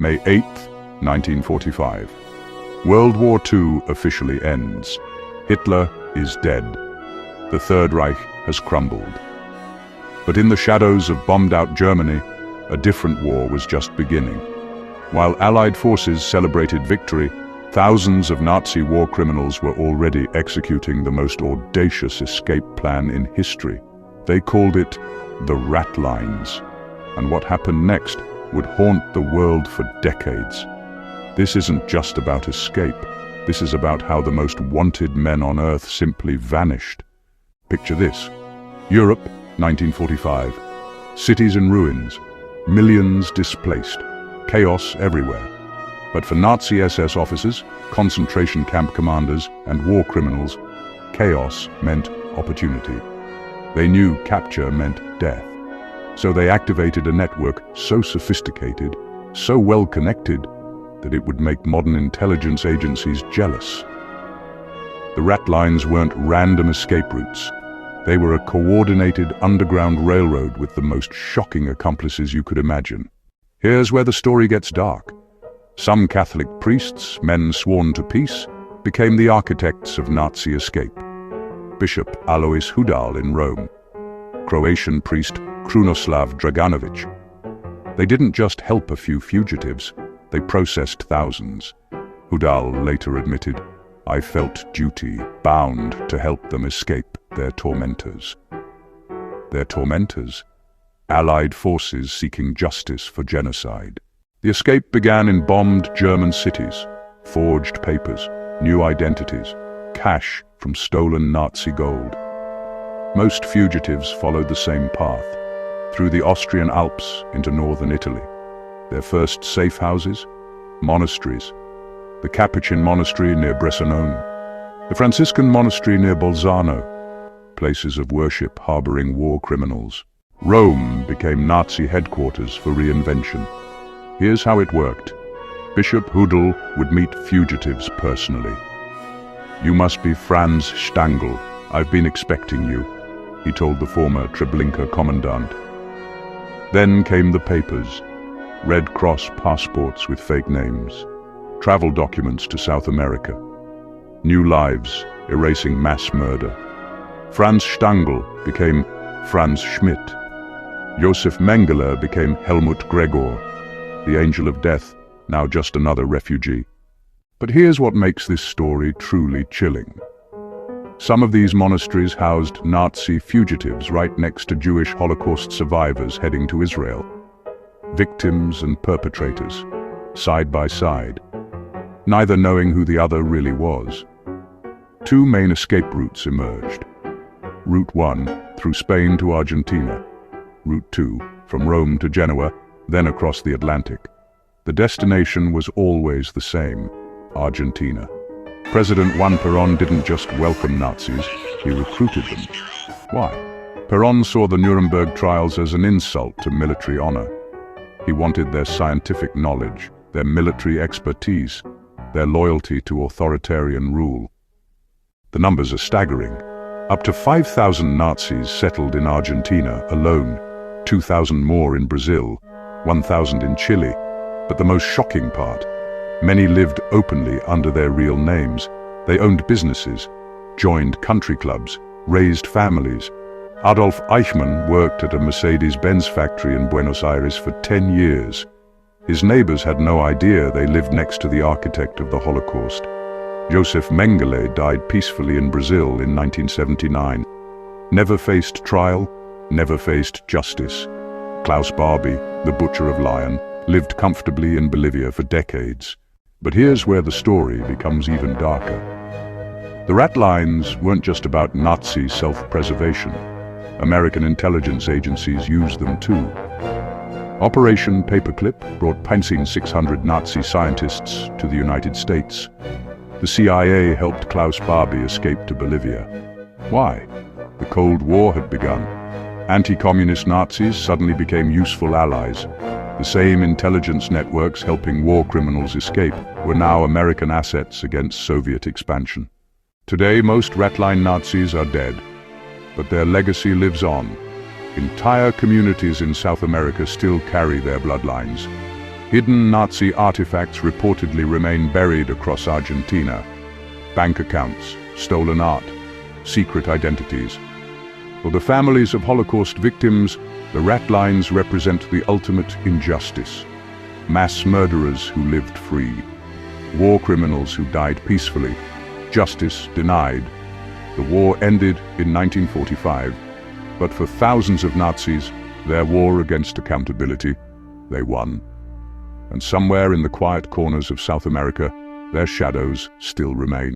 May 8, 1945. World War II officially ends. Hitler is dead. The Third Reich has crumbled. But in the shadows of bombed-out Germany, a different war was just beginning. While Allied forces celebrated victory, thousands of Nazi war criminals were already executing the most audacious escape plan in history. They called it the Ratlines. And what happened next would haunt the world for decades. This isn't just about escape. This is about how the most wanted men on Earth simply vanished. Picture this. Europe, 1945. Cities in ruins. Millions displaced. Chaos everywhere. But for Nazi SS officers, concentration camp commanders, and war criminals, chaos meant opportunity. They knew capture meant death. So they activated a network so sophisticated, so well connected, that it would make modern intelligence agencies jealous. The Ratlines weren't random escape routes. They were a coordinated underground railroad with the most shocking accomplices you could imagine. Here's where the story gets dark. Some Catholic priests, men sworn to peace, became the architects of Nazi escape. Bishop Alois Hudal in Rome, Croatian priest Krunoslav Draganovic. They didn't just help a few fugitives, they processed thousands. Hudal later admitted, "I felt duty, bound to help them escape their tormentors." Their tormentors? Allied forces seeking justice for genocide. The escape began in bombed German cities. Forged papers, new identities, cash from stolen Nazi gold. Most fugitives followed the same path, through the Austrian Alps into northern Italy. Their first safe houses? Monasteries. The Capuchin monastery near Bressanone. The Franciscan monastery near Bolzano. Places of worship harboring war criminals. Rome became Nazi headquarters for reinvention. Here's how it worked. Bishop Hudal would meet fugitives personally. "You must be Franz Stangl. I've been expecting you," he told the former Treblinka commandant. Then came the papers. Red Cross passports with fake names. Travel documents to South America. New lives, erasing mass murder. Franz Stangl became Franz Schmidt. Josef Mengele became Helmut Gregor. The angel of death, now just another refugee. But here's what makes this story truly chilling. Some of these monasteries housed Nazi fugitives right next to Jewish Holocaust survivors heading to Israel. Victims and perpetrators, side by side, neither knowing who the other really was. Two main escape routes emerged. Route 1, through Spain to Argentina. Route 2, from Rome to Genoa, then across the Atlantic. The destination was always the same, Argentina. President Juan Perón didn't just welcome Nazis, he recruited them. Why? Perón saw the Nuremberg trials as an insult to military honor. He wanted their scientific knowledge, their military expertise, their loyalty to authoritarian rule. The numbers are staggering. Up to 5,000 Nazis settled in Argentina alone, 2,000 more in Brazil, 1,000 in Chile. But the most shocking part, many lived openly under their real names. They owned businesses, joined country clubs, raised families. Adolf Eichmann worked at a Mercedes-Benz factory in Buenos Aires for 10 years. His neighbors had no idea they lived next to the architect of the Holocaust. Josef Mengele died peacefully in Brazil in 1979. Never faced trial, never faced justice. Klaus Barbie, the butcher of Lyon, lived comfortably in Bolivia for decades. But here's where the story becomes even darker. The Ratlines weren't just about Nazi self-preservation. American intelligence agencies used them too. Operation Paperclip brought 600 Nazi scientists to the United States. The CIA helped Klaus Barbie escape to Bolivia. Why? The Cold War had begun. Anti-communist Nazis suddenly became useful allies. The same intelligence networks helping war criminals escape were now American assets against Soviet expansion. Today, most Ratline Nazis are dead, but their legacy lives on. Entire communities in South America still carry their bloodlines. Hidden Nazi artifacts reportedly remain buried across Argentina. Bank accounts, stolen art, secret identities. For the families of Holocaust victims, the Ratlines represent the ultimate injustice. Mass murderers who lived free. War criminals who died peacefully. Justice denied. The war ended in 1945, but for thousands of Nazis, their war against accountability, they won. And somewhere in the quiet corners of South America, their shadows still remain.